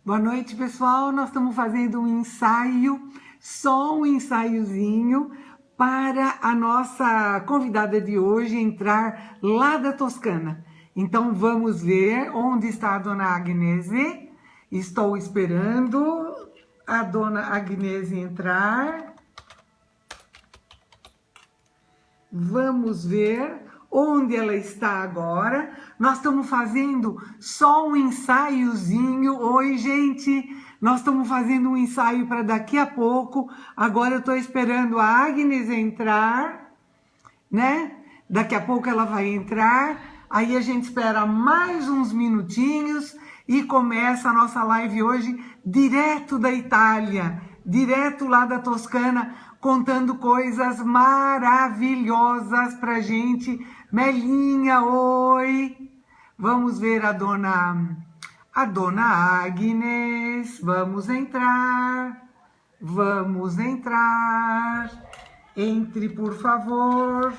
Boa noite, pessoal. Nós estamos fazendo um ensaio, só um ensaiozinho, para a nossa convidada de hoje entrar lá da Toscana. Então, vamos ver onde está a dona Agnese. Estou esperando a dona Agnese entrar. Vamos ver onde ela está agora. Nós estamos fazendo só um ensaiozinho. Oi, gente! Nós estamos fazendo um ensaio para daqui a pouco. Agora eu estou esperando a Agnes entrar, né? Daqui a pouco ela vai entrar. Aí a gente espera mais uns minutinhos e começa a nossa live hoje direto da Itália, direto lá da Toscana, contando coisas maravilhosas pra gente. Melinha, oi! Vamos ver a dona Agnes. Vamos entrar. Vamos entrar. Entre, por favor.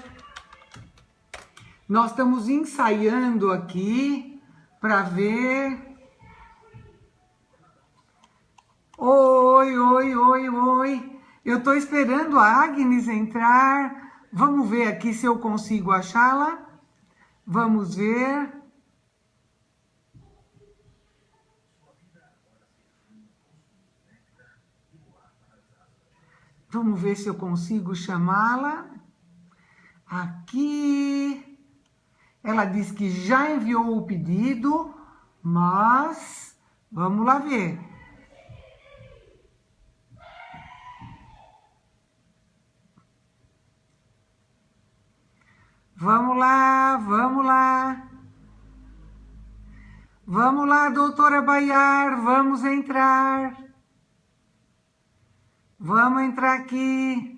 Nós estamos ensaiando aqui para ver. Oi, oi, oi, oi. Eu estou esperando a Agnes entrar. Vamos ver aqui se eu consigo achá-la. Vamos ver. Vamos ver se eu consigo chamá-la. Aqui. Ela disse que já enviou o pedido, mas vamos lá ver. Vamos lá, vamos lá. Vamos lá, doutora Baiar, vamos entrar. Vamos entrar aqui.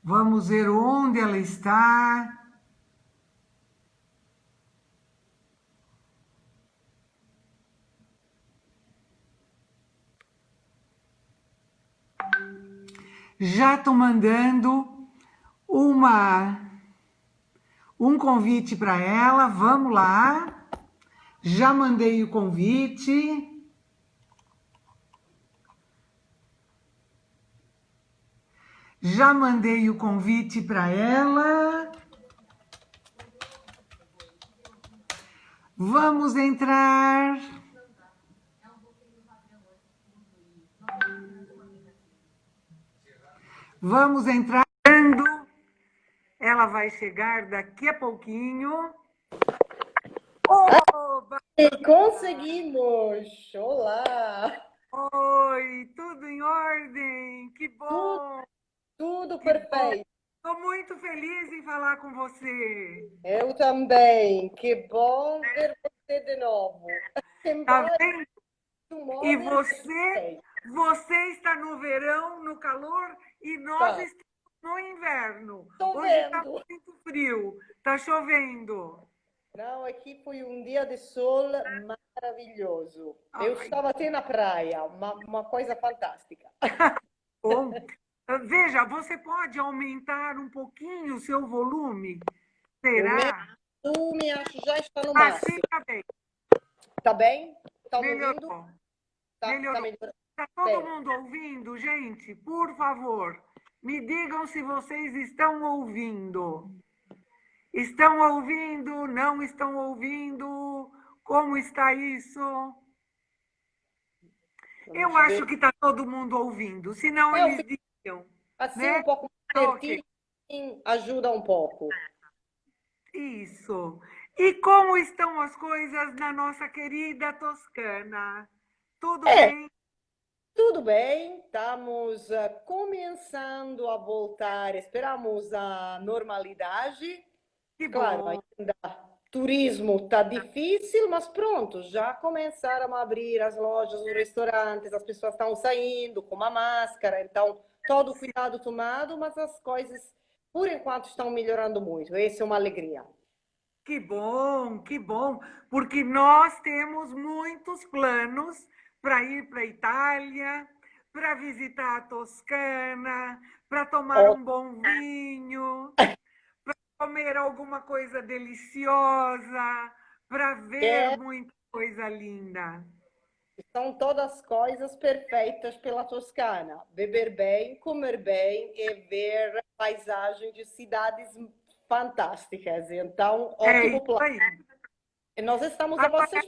Vamos ver onde ela está. Já estou mandando um convite para ela. Vamos lá. Já mandei o convite. Já mandei o convite para ela. Vamos entrar. Vamos entrar. Ela vai chegar daqui a pouquinho. Oba! Conseguimos! Olá! Oi, tudo em ordem? Que bom! Tudo Que perfeito! Estou muito feliz em falar com você. Eu também! Que bom ver você de novo! Tá Embora vendo? tu E mores você está no verão, no calor, e nós tá, estamos no inverno. tô Hoje está vendo! muito frio, está chovendo. Não, aqui foi um dia de sol maravilhoso. Eu Ai, estava até na praia, uma coisa fantástica. bom. Veja, você pode aumentar um pouquinho o seu volume? O meu Será? volume acho já está no Assim máximo. está bem. Tá bem? Tá me ouvindo? Melhorou. Tá Melhorou. melhorando Está todo bem. mundo ouvindo, gente? Por favor, me digam se vocês estão ouvindo. Estão ouvindo? Não estão ouvindo? Como está isso? Vamos Eu ver. acho que está todo mundo ouvindo, senão Eu eles diziam, assim né? um pouco Ah, mais ok, certinho ajuda um pouco. isso. E como estão as coisas na nossa querida Toscana? Tudo É, bem? tudo bem, estamos começando a voltar, esperamos a normalidade. Que Claro, bom. ainda turismo está difícil, mas pronto, já começaram a abrir as lojas, os restaurantes, as pessoas estão saindo com uma máscara, então todo cuidado tomado, mas as coisas por enquanto estão melhorando muito. Essa é uma alegria. Que bom, porque nós temos muitos planos para ir para a Itália, para visitar a Toscana, para tomar Ó, um bom vinho, comer alguma coisa deliciosa, para ver É, muita coisa linda. são todas coisas perfeitas pela Toscana. Beber bem, comer bem e ver paisagem de cidades fantásticas. Então, É ótimo isso plano. aí. E Agora,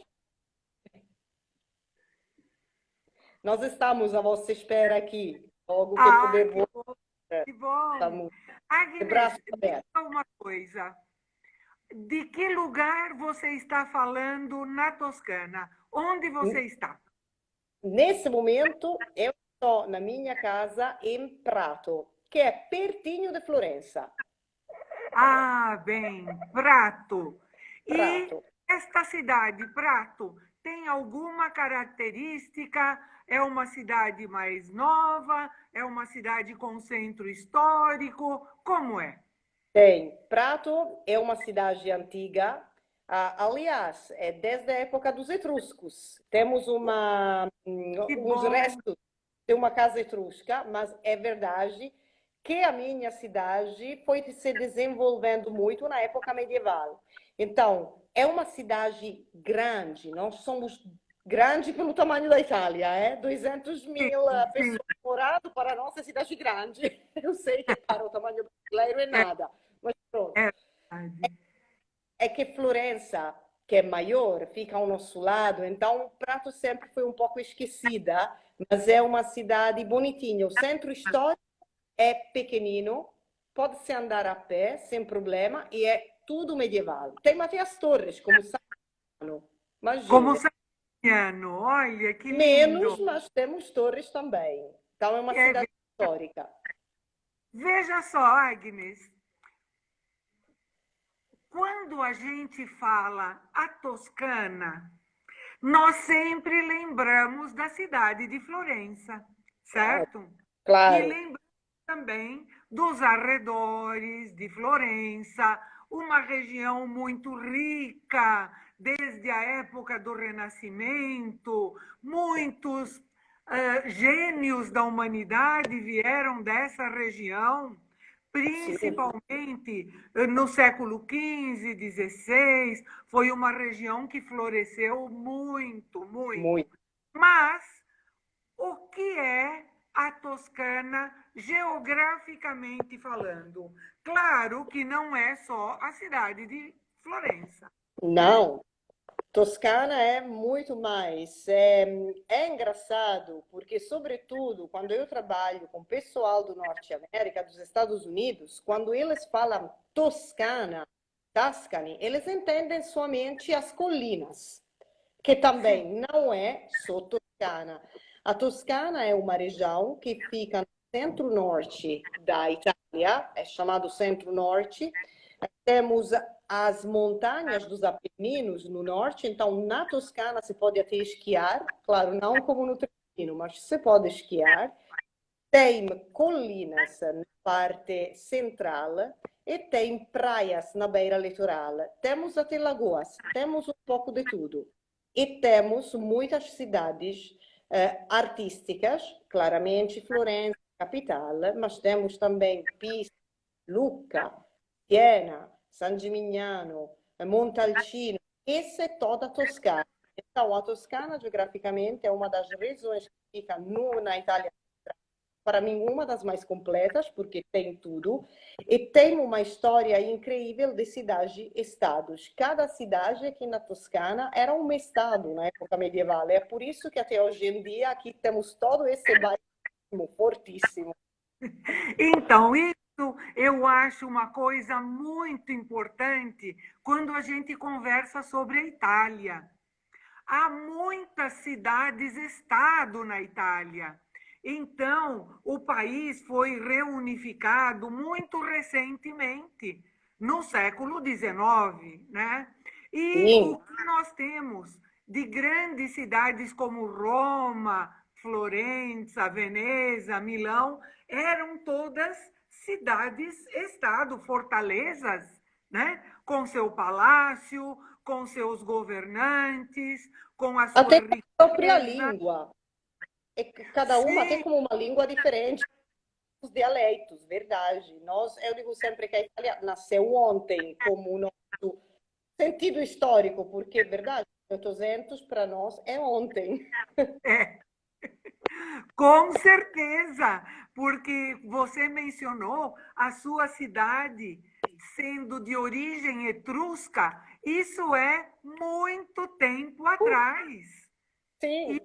nós estamos a vossa espera aqui. Logo que ah, puder voltar, que bom. estamos de Agnes, braços abertos. diga uma coisa. De que lugar você está falando na Toscana? Onde você está? Nesse momento, eu estou na minha casa em Prato, que é pertinho de Florença. Ah, bem, Prato. E Prato. esta cidade, Prato, tem alguma característica? É uma cidade mais nova? É uma cidade com centro histórico? Como é? Tem. Prato é uma cidade antiga. Aliás, é desde a época dos etruscos. Temos Que uns bom. restos de uma casa etrusca, mas é verdade que a minha cidade foi se desenvolvendo muito na época medieval. Então, é uma cidade grande. Nós somos grande pelo tamanho da Itália, é? 200 Sim, mil sim, pessoas morando para a nossa cidade grande. Eu sei que para o tamanho brasileiro é é, nada. Mas pronto. é verdade. É que Florença, que é maior, fica ao nosso lado, então o Prato sempre foi um pouco esquecida, mas é uma cidade bonitinha. O centro histórico é pequenino, pode-se andar a pé sem problema e é tudo medieval. Tem até as torres, como Sano, Como imagine. Santiniano, olha que lindo. Menos, mas temos torres também. Então é uma É, cidade histórica. veja só, Agnes, quando a gente fala a Toscana, nós sempre lembramos da cidade de Florença, Claro, certo? E claro. lembramos também dos arredores de Florença, uma região muito rica, desde a época do Renascimento, muitos gênios da humanidade vieram dessa região, Sim, principalmente no século XV, XVI, foi uma região que floresceu muito, muito. muito. Mas o que é a Toscana geograficamente falando? Claro que não é só a cidade de Florença, né? Não, Toscana é muito mais. É engraçado, porque, sobretudo, quando eu trabalho com pessoal do Norte América, dos Estados Unidos, quando eles falam Toscana, Tuscany, eles entendem somente as colinas, que Sim, também não é só Toscana. A Toscana é uma região que fica no centro-norte da Itália, é chamado centro-norte. Temos as montanhas dos Apeninos no norte, então na Toscana se pode até esquiar, claro, não como no Trentino, mas se pode esquiar. Tem colinas na parte central e tem praias na beira litoral. Temos até lagoas, temos um pouco de tudo. E temos muitas cidades artísticas, claramente Florença, capital, mas temos também Pisa, Lucca, Siena, San Gimignano, Montalcino, essa é toda a Toscana. Então, a Toscana, geograficamente, é uma das regiões que fica na Itália, para mim, uma das mais completas, porque tem tudo, e tem uma história incrível de cidade-estados. Cada cidade aqui na Toscana era um estado na época medieval. É por isso que até hoje em dia aqui temos todo esse bairro fortíssimo. então, isso eu acho uma coisa muito importante quando a gente conversa sobre a Itália. Há muitas cidades-estado na Itália. Então, o país foi reunificado muito recentemente, no século XIX, né? E Sim, o que nós temos de grandes cidades como Roma, Florença, Veneza, Milão, eram todas cidades-estado, fortalezas, né? Com seu palácio, com seus governantes, com a sua até a própria riqueza. língua. Cada uma tem Sim, como uma língua diferente. os dialetos, verdade. Eu digo sempre que a Itália nasceu ontem, como o nosso sentido histórico, porque, verdade, 800 para nós é ontem. É, com certeza, porque você mencionou a sua cidade sendo de origem etrusca, isso é muito tempo atrás. E, Sim,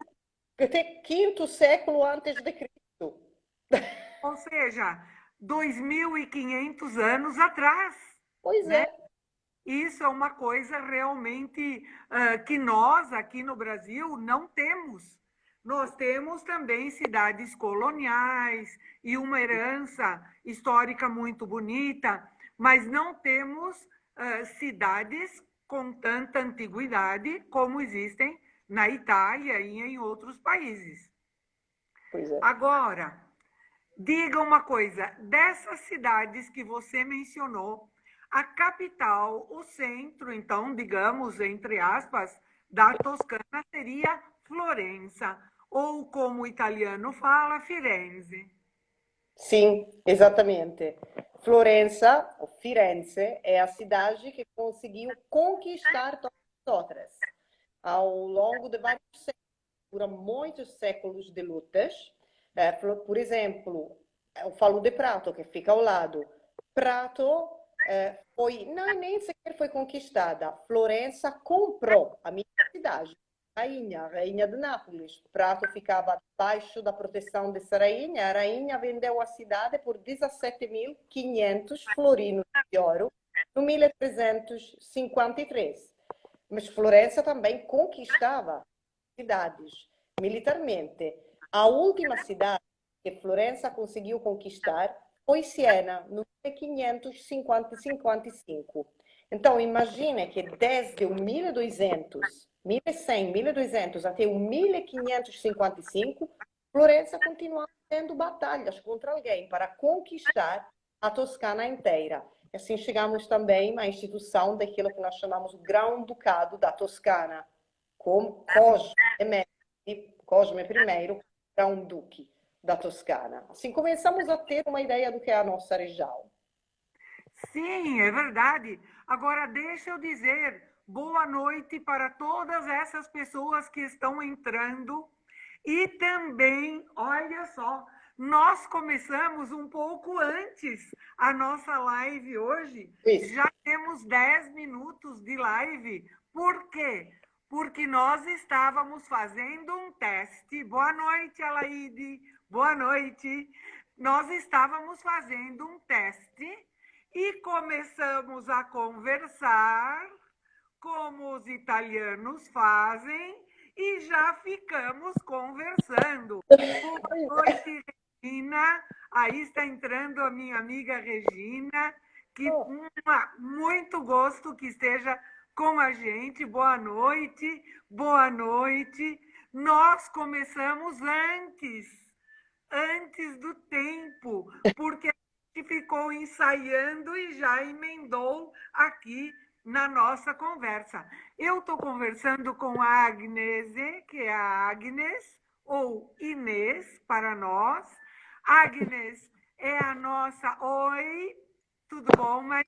até quinto século antes de Cristo. ou seja, 2.500 anos atrás, Pois né? é, Isso é uma coisa realmente que nós, aqui no Brasil, não temos. Nós temos também cidades coloniais e uma herança histórica muito bonita, mas não temos cidades com tanta antiguidade como existem na Itália e em outros países. pois é. Agora, diga uma coisa, dessas cidades que você mencionou, a capital, o centro, então, digamos, entre aspas, da Toscana seria Florença, ou como o italiano fala, Firenze. Sim, exatamente. Florença, ou Firenze, é a cidade que conseguiu conquistar todas as outras. Ao longo de vários séculos, por muitos séculos de lutas. Por exemplo, eu falo de Prato, que fica ao lado. Prato nem sequer foi conquistada. Florença comprou a minha cidade, a rainha de Nápoles. Prato ficava abaixo da proteção dessa rainha. A rainha vendeu a cidade por 17.500 florinos de ouro no 1353. Mas Florença também conquistava cidades militarmente. A última cidade que Florença conseguiu conquistar foi Siena, no 1555. Então, imagine que desde o 1200, 1100, 1200 até o 1555, Florença continuava tendo batalhas contra alguém para conquistar a Toscana inteira. E assim chegamos também à instituição daquilo que nós chamamos o Grão-Ducado da Toscana, com Cosme I, Grão-Duque da Toscana. Assim começamos a ter uma ideia do que é a nossa região. Sim, é verdade. Agora, deixa eu dizer boa noite para todas essas pessoas que estão entrando. E também, olha só, nós começamos um pouco antes a nossa live hoje. Isso. Já temos 10 minutos de live. Por quê? Porque nós estávamos fazendo um teste. Boa noite, Alaide. Boa noite. Nós estávamos fazendo um teste e começamos a conversar, como os italianos fazem, e já ficamos conversando. Boa noite, Regina. Aí está entrando a minha amiga Regina, que muito gosto que esteja com a gente. Boa noite, boa noite. Nós começamos antes do tempo, porque ficou ensaiando e já emendou aqui na nossa conversa. Eu estou conversando com a Agnese, que é a Agnes, ou Inês para nós. Agnes é a nossa. Oi, tudo bom? Mas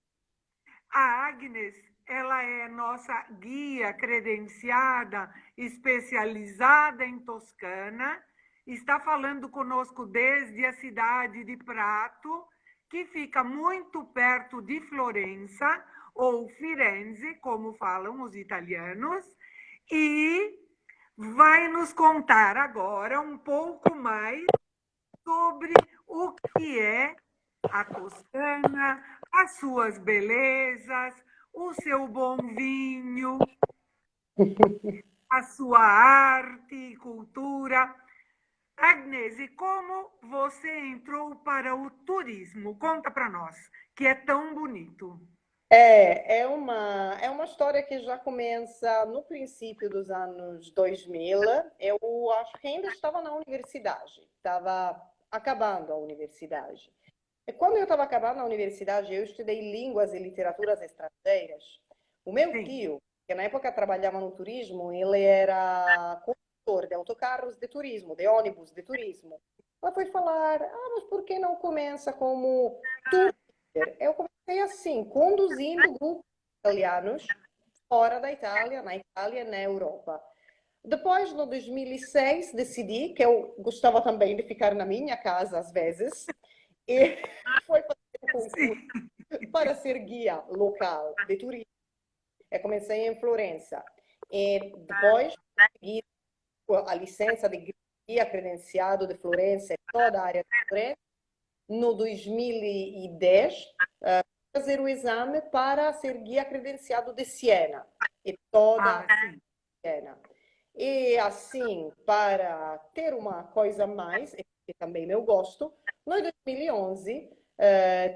a Agnes, ela é nossa guia credenciada, especializada em Toscana, está falando conosco desde a cidade de Prato, que fica muito perto de Florença, ou Firenze, como falam os italianos, e vai nos contar agora um pouco mais sobre o que é a Toscana, as suas belezas, o seu bom vinho, a sua arte e cultura. Agnese, como você entrou para o turismo? Conta para nós, que é tão bonito. É uma história que já começa no princípio dos anos 2000. Eu acho que ainda estava na universidade, estava acabando a universidade. E quando eu estava acabando a universidade, eu estudei línguas e literaturas estrangeiras. O meu Sim, tio, que na época trabalhava no turismo, ele era condutor de autocarros de turismo, de ônibus de turismo. ela foi falar, mas por que não começa como tour leader? Eu comecei assim, conduzindo grupos italianos fora da Itália, na Itália e na Europa. Depois, no 2006, decidi que eu gostava também de ficar na minha casa às vezes e foi fazer um concurso Sim. para ser guia local de turismo. Eu comecei em Florença e depois consegui a licença de guia credenciado de Florença e toda a área de Florença. No 2010, fazer o exame para ser guia credenciado de Siena e toda a Sim. Siena. E assim, para ter uma coisa a mais, que também eu gosto, no 2011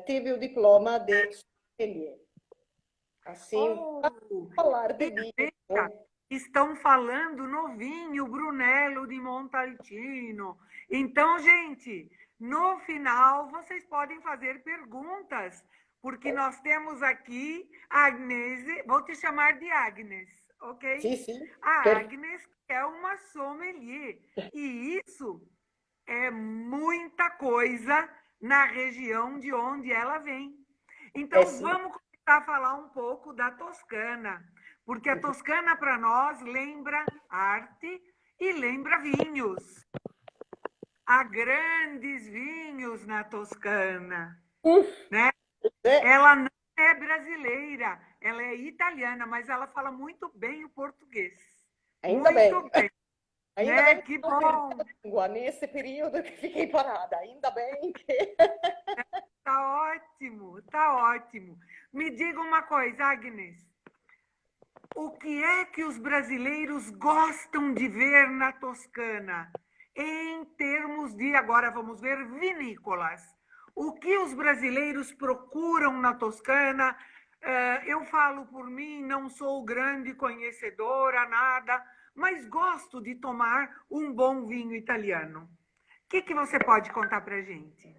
tive o diploma de sommelier. Assim, Oh, falar de e veja, vinho. estão falando no vinho Brunello di Montalcino. Então, gente, no final vocês podem fazer perguntas, porque nós temos aqui a Agnese, vou te chamar de Agnes, ok? Sim, sim, A Agnes é uma sommelier, e isso é muita coisa na região de onde ela vem. Então, sim. vamos começar a falar um pouco da Toscana, porque a Toscana para nós lembra arte e lembra vinhos. Há grandes vinhos na Toscana, né? É, Ela não é brasileira, ela é italiana, mas ela fala muito bem o português. ainda bem. Muito bem, Ainda né? bem que Que não perdi bom! a língua nesse período que fiquei parada. Ainda bem que. Tá ótimo, tá ótimo. Me diga uma coisa, Agnes. O que é que os brasileiros gostam de ver na Toscana? Em termos de, agora vamos ver, vinícolas. O que os brasileiros procuram na Toscana? Eu falo por mim, não sou grande conhecedora, nada, mas gosto de tomar um bom vinho italiano. O que você pode contar para a gente?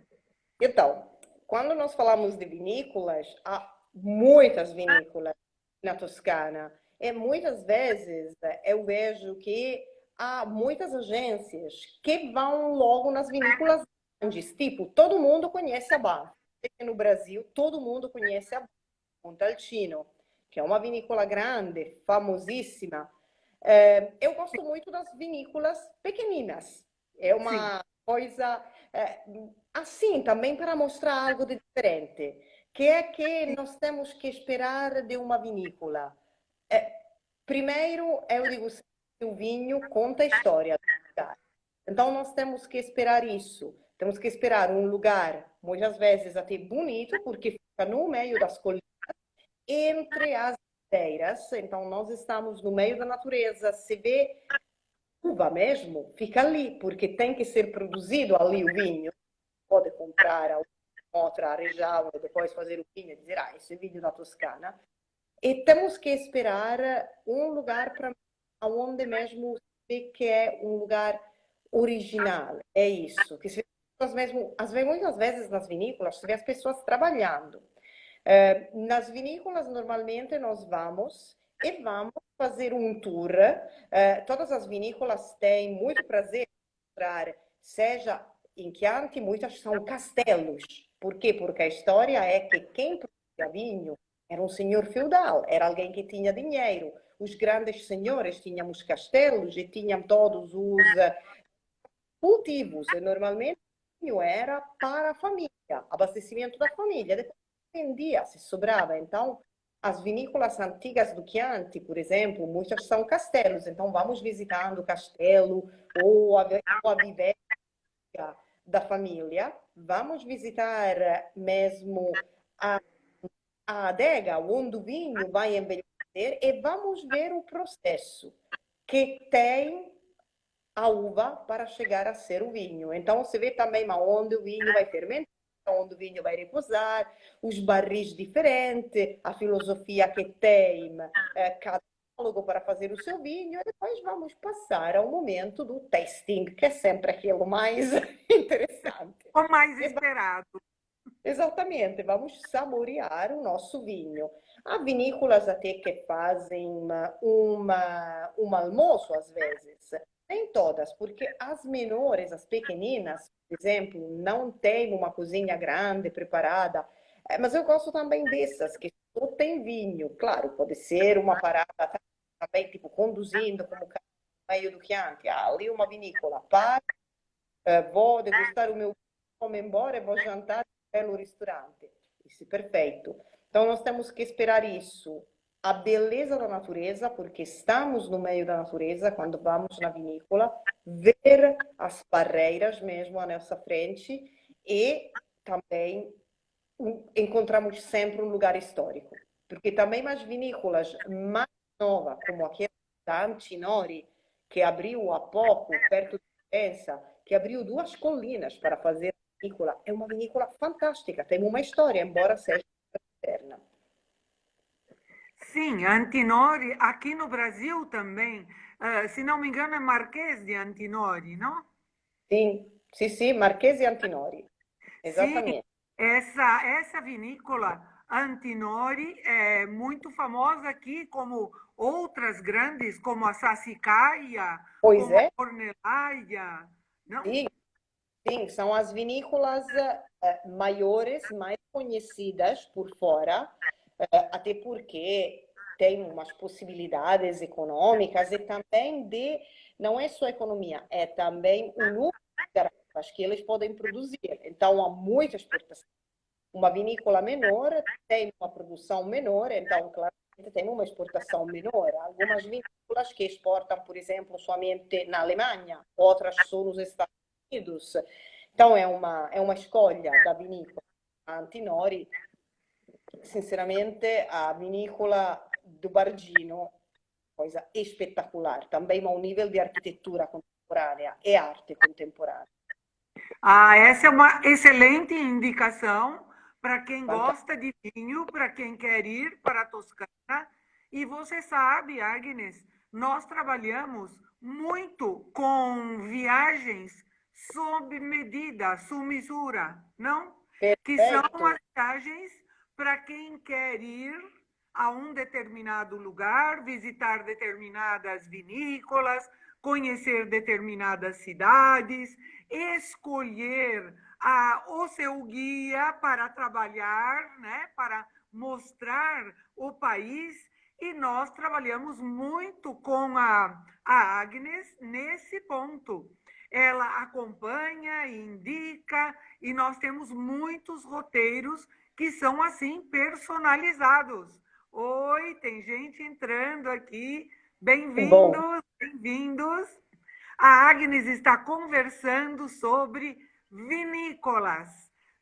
Então, quando nós falamos de vinícolas, há muitas vinícolas na Toscana. E muitas vezes eu vejo que há muitas agências que vão logo nas vinícolas grandes. Tipo, todo mundo conhece a Bar. No Brasil, todo mundo conhece a Bar Montalcino, que é uma vinícola grande, famosíssima. Eu gosto muito das vinícolas pequeninas. É Sim, uma coisa assim também para mostrar algo de diferente, que é que nós temos que esperar de uma vinícola. Primeiro, eu digo sempre que o vinho conta a história do lugar. Então, nós temos que esperar isso. Temos que esperar um lugar, muitas vezes até bonito, porque fica no meio das colinas, entre as videiras. Então, nós estamos no meio da natureza. Se vê uva mesmo, fica ali, porque tem que ser produzido ali o vinho. Pode comprar a outra região e depois fazer o vinho e dizer, esse é vinho da Toscana. E temos que esperar um lugar para onde mesmo se vê que é um lugar original. É isso. Que se vê as mesmo, muitas vezes nas vinícolas, se vê as pessoas trabalhando. Nas vinícolas, normalmente, nós vamos e vamos fazer um tour. Todas as vinícolas têm muito prazer em mostrar, seja em Chianti, muitas são castelos. Por quê? Porque a história é que quem produzia vinho era um senhor feudal, era alguém que tinha dinheiro. Os grandes senhores tinham os castelos e tinham todos os cultivos. E normalmente o vinho era para a família, abastecimento da família. Depois vendia, se sobrava. Então, as vinícolas antigas do Chianti, por exemplo, muitas são castelos. Então, vamos visitando o castelo ou a vivenda da família. Vamos visitar mesmo a a adega onde o vinho vai envelhecer e vamos ver o processo que tem a uva para chegar a ser o vinho. Então, você vê também onde o vinho vai fermentar, onde o vinho vai reposar, os barris diferentes, a filosofia que tem cada enólogo para fazer o seu vinho, e depois vamos passar ao momento do tasting, que é sempre aquilo mais interessante. o mais E esperado. exatamente, vamos saborear o nosso vinho. Há vinícolas até que fazem um almoço às vezes. Nem todas, porque as menores, as pequeninas, por exemplo, não têm uma cozinha grande preparada. Mas eu gosto também dessas, que só tem vinho. Claro, pode ser uma parada também, tipo, conduzindo como carro no meio do Chianti. Ah, ali uma vinícola. Paro, vou degustar o meu vinho, vou embora e vou jantar no belo ristorante. Isso é perfeito. Então, nós temos que esperar isso, a beleza da natureza, porque estamos no meio da natureza quando vamos na vinícola, ver as barreiras mesmo à nossa frente e também encontramos sempre um lugar histórico. Porque também as vinícolas mais novas, como aquela da Antinori, que abriu há pouco, perto de Florença, que abriu duas colinas para fazer vinícola, é uma vinícola fantástica, tem uma história, embora seja moderna. Sim, Antinori, aqui no Brasil também, se não me engano, é Marquês de Antinori, não? Sim, sì, sì, Marchesi Antinori, Sim, esattamente. essa vinícola Antinori é muito famosa aqui, como outras grandes, como a Sassicaia, Pois como a é, Cornelaia, não? sim, sim, são as vinícolas maiores, mais conhecidas por fora, até porque tem umas possibilidades econômicas e também de, não é só economia, é também o número de garrafas que eles podem produzir. Então, há muita exportação. Uma vinícola menor tem uma produção menor, então, claramente, tem uma exportação menor. Algumas vinícolas que exportam, por exemplo, somente na Alemanha, outras só nos Estados Unidos. Então, é uma escolha da vinícola Antinori. Sinceramente, a vinícola do Bargino, coisa espetacular, também a um nível de arquitetura contemporânea e arte contemporânea. Ah, essa é uma excelente indicação para quem Fantástico. gosta de vinho, para quem quer ir para a Toscana. E você sabe, Agnes, nós trabalhamos muito com viagens sob medida, sob misura, não? Que são as Perfeito. viagens para quem quer ir a um determinado lugar, visitar determinadas vinícolas, conhecer determinadas cidades, escolher o seu guia para trabalhar, né, para mostrar o país. E nós trabalhamos muito com a Agnes nesse ponto. Ela acompanha, indica, e nós temos muitos roteiros que são assim personalizados. Oi, tem gente entrando aqui. Que bom. Bem-vindos, bem-vindos. A Agnes está conversando sobre vinícolas,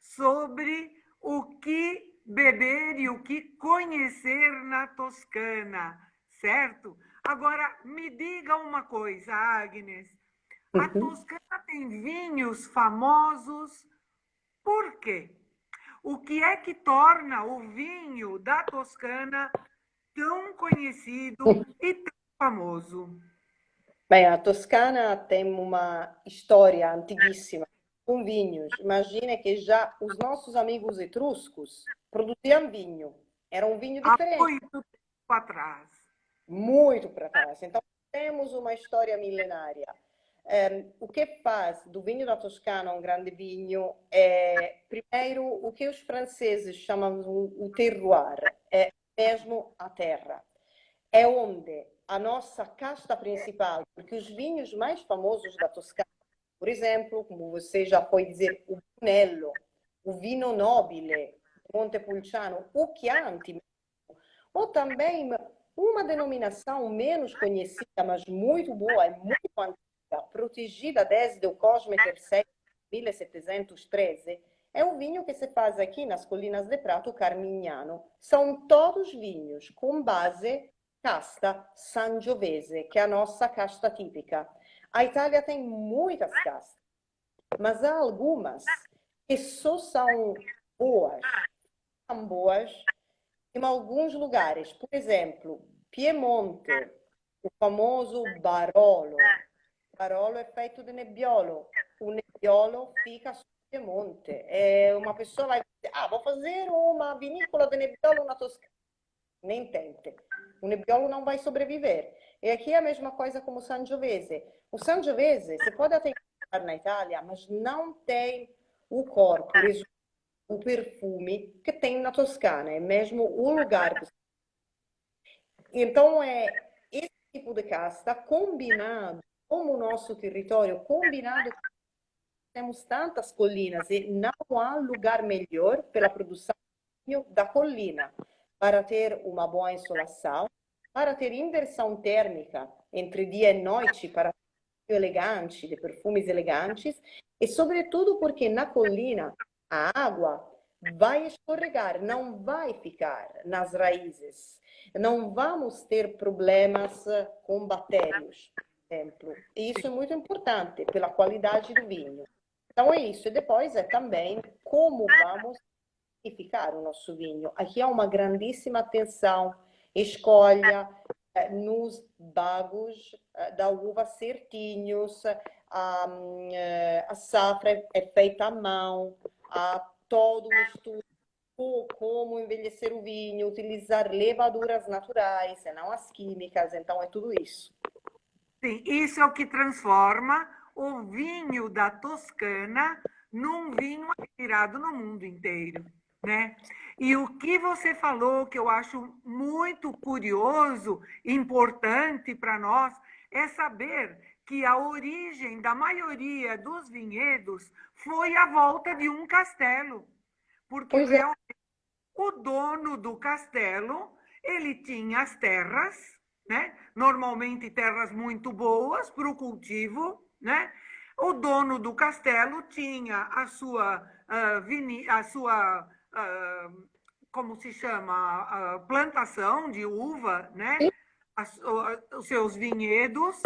sobre o que beber e o que conhecer na Toscana, certo? Agora, me diga uma coisa, Agnes. A Uhum. Toscana tem vinhos famosos, por quê? O que é que torna o vinho da Toscana tão conhecido e tão famoso? Bem, a Toscana tem uma história antiguíssima com vinhos. Imagina que já os nossos amigos etruscos produziam vinho. Era um vinho Há diferente, muito tempo atrás. muito para trás. Então, temos uma história milenária. O que faz do vinho da Toscana um grande vinho é, primeiro, o que os franceses chamam o terroir, é mesmo a terra. É onde a nossa casta principal, porque os vinhos mais famosos da Toscana, por exemplo, como você já foi dizer, o Brunello, o Vino Nobile, Montepulciano, o Chianti, ou também uma denominação menos conhecida, mas muito boa e muito antiga, protegida desde o Cosme III, 1713, é o vinho que se faz aqui nas Colinas de Prato Carmignano. São todos vinhos com base casta sangiovese, que é a nossa casta típica. A Itália tem muitas castas, mas há algumas que só são boas em alguns lugares. Por exemplo, Piemonte, o famoso Barolo. Barolo é feito de Nebbiolo. O Nebbiolo fica sul Piemonte. Uma pessoa vai dizer, vou fazer uma vinícola de Nebbiolo na Toscana. nem tente. O Nebbiolo não vai sobreviver. E aqui é a mesma coisa como o Sangiovese. O Sangiovese, você pode até encontrar na Itália, mas não tem o corpo, o perfume que tem na Toscana. É mesmo o lugar. Então, é esse tipo de casta combinado com o nosso território, combinado com temos tantas colinas e não há lugar melhor pela produção da colina para ter uma boa insolação, para ter inversão térmica entre dia e noite, para ter elegante, de perfumes elegantes, e sobretudo porque na colina a água vai escorregar, não vai ficar nas raízes. Não vamos ter problemas com bactérias, por exemplo. E isso é muito importante pela qualidade do vinho. Então é isso. E depois é também como vamos certificar o nosso vinho. Aqui há uma grandíssima atenção, escolha nos bagos da uva certinhos, a safra é feita à mão, há todo um estudo como envelhecer o vinho, utilizar levaduras naturais e não as químicas, então é tudo isso. Sim, isso é o que transforma o vinho da Toscana num vinho admirado no mundo inteiro, né? E o que você falou, que eu acho muito curioso, importante para nós, é saber que a origem da maioria dos vinhedos foi à volta de um castelo, porque Pois é, o dono do castelo, ele tinha as terras, né? Normalmente terras muito boas para o cultivo, né? O dono do castelo tinha a sua, como se chama, plantação de uva, né? Os seus vinhedos.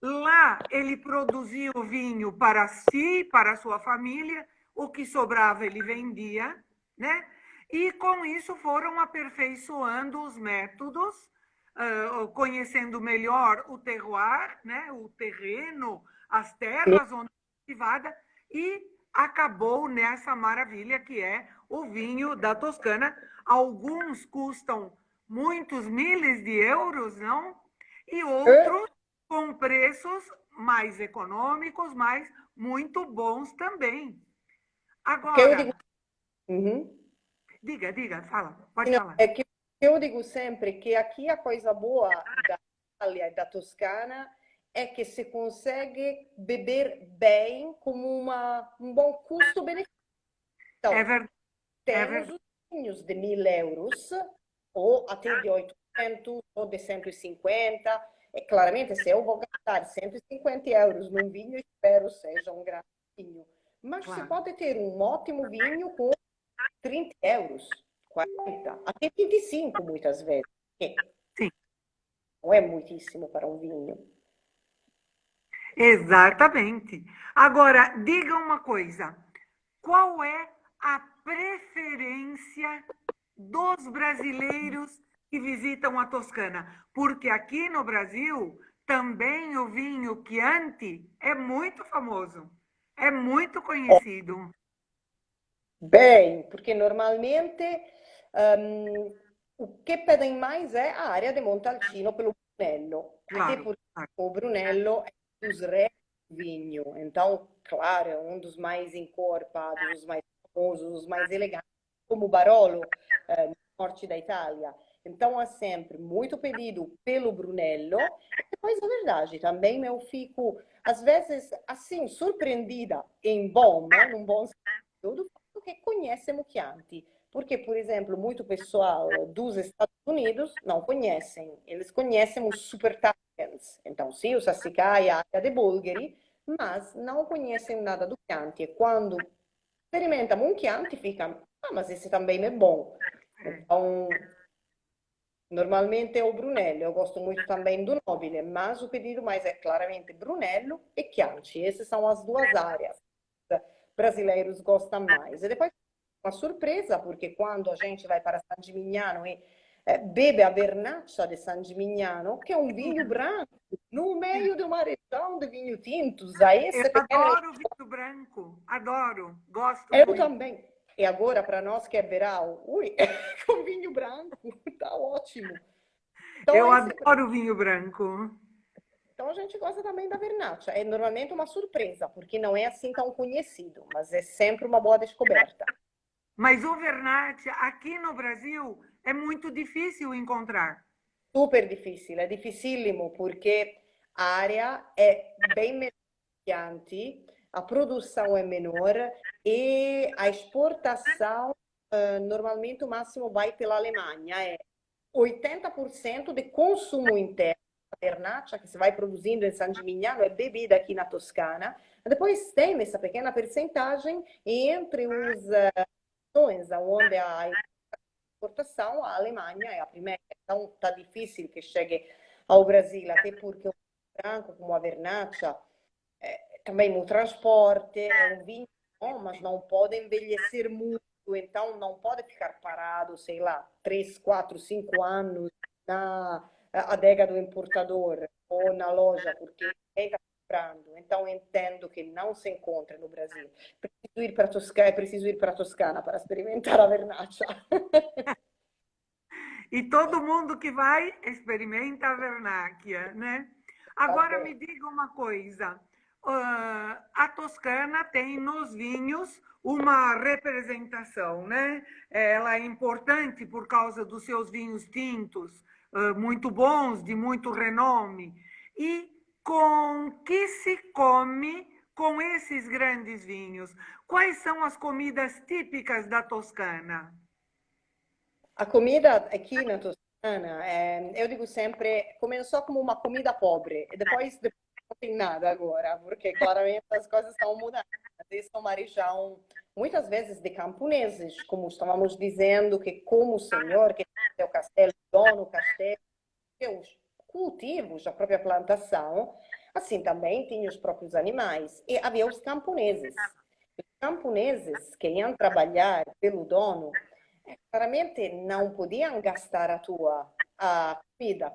Lá ele produzia o vinho para si, para a sua família, o que sobrava ele vendia, né? E com isso foram aperfeiçoando os métodos, conhecendo melhor o terroir, né? O terreno, as terras onde é cultivada, e acabou nessa maravilha que é o vinho da Toscana. Alguns custam muitos milhares de euros, não? E outros com preços mais econômicos, mas muito bons também. que eu digo, Agora, diga, fala, pode não, falar. é que eu digo sempre que aqui a coisa boa da Itália e da Toscana é que se consegue beber bem com um bom custo-benefício. É Então, verdade, é temos verdade. os vinhos de 1.000 euros, ou até de 800, ou de 150. E claramente, se eu vou gastar 150 euros num vinho, espero seja um grande vinho. Mas se Claro. pode ter um ótimo vinho com 30 euros, 40, até 25 muitas vezes. Sim, Não é muitíssimo para um vinho. exatamente. Agora, diga uma coisa: qual é a preferência dos brasileiros que visitam a Toscana? Porque aqui no Brasil também o vinho Chianti é muito famoso, é muito conhecido. Bem, porque normalmente o que pedem mais é a área de Montalcino pelo Brunello, até Claro, porque claro. o Brunello é um dos reis do vinho, então, claro, é um dos mais encorpados, os mais famosos, os mais elegantes, como o Barolo, no norte da Itália. Então, há sempre muito pedido pelo Brunello, e depois é verdade, também eu fico, às vezes, assim, surpreendida em bom, né, num bom sentido, do fato que conhecem o Chianti. Porque, por exemplo, muito pessoal dos Estados Unidos não conhecem. Eles conhecem os super Tuscans. Então, sim, o Sassicaia, a área de Bolgheri, mas não conhecem nada do Chianti. E quando experimentam um Chianti, ficam, ah, mas esse também é bom. Então, normalmente é o Brunello. Eu gosto muito também do Nobile, mas o pedido mais é claramente Brunello e Chianti. Essas são as duas áreas que brasileiros gostam mais. E depois uma surpresa, porque quando a gente vai para San Gimignano e bebe a Vernaccia de San Gimignano, que é um vinho branco, no meio de uma região de vinho tintos, a Eu esse pequeno... adoro vinho branco, adoro, gosto Eu muito. também. E agora, para nós que é verão, ui, com vinho branco, tá ótimo. Então, Eu adoro vinho branco. então a gente gosta também da Vernaccia. É normalmente uma surpresa, porque não é assim tão conhecido, mas é sempre uma boa descoberta. Mas o Vernat, aqui no Brasil, é muito difícil encontrar. Super difícil, é dificílimo, porque a área é bem menor que antes, a produção é menor e a exportação, normalmente o máximo vai pela Alemanha. É 80% de consumo interno. A Vernaccia, que se vai produzindo em San Gimignano, é bebida aqui na Toscana. Depois tem essa pequena percentagem e entre os nações onde há exportação, a Alemanha é a primeira. Então, está difícil que chegue ao Brasil, até porque o branco, como a Vernaccia, também no transporte, é um vinho bom, mas não pode envelhecer muito, então não pode ficar parado, sei lá, 3, 4, 5 anos na adega do importador ou na loja, porque ninguém está comprando. Então entendo que não se encontra no Brasil. Preciso ir para a Toscana para experimentar a Vernaccia. E todo mundo que vai experimenta a Vernaccia, né? Tá Agora bem. me diga uma coisa. A Toscana tem nos vinhos uma representação, né? Ela é importante por causa dos seus vinhos tintos, muito bons, de muito renome. E com que se come com esses grandes vinhos? Quais são as comidas típicas da Toscana? A comida aqui na Toscana, eu digo sempre, começou como uma comida pobre, e depois não tem nada agora, porque claramente as coisas estão mudando. Eles é uma região, muitas vezes, de camponeses, como estávamos dizendo, que como o senhor, que tem o castelo, o dono, castelo, os cultivos, a própria plantação, assim também tinha os próprios animais, e havia os camponeses. Os camponeses que iam trabalhar pelo dono, claramente não podiam gastar a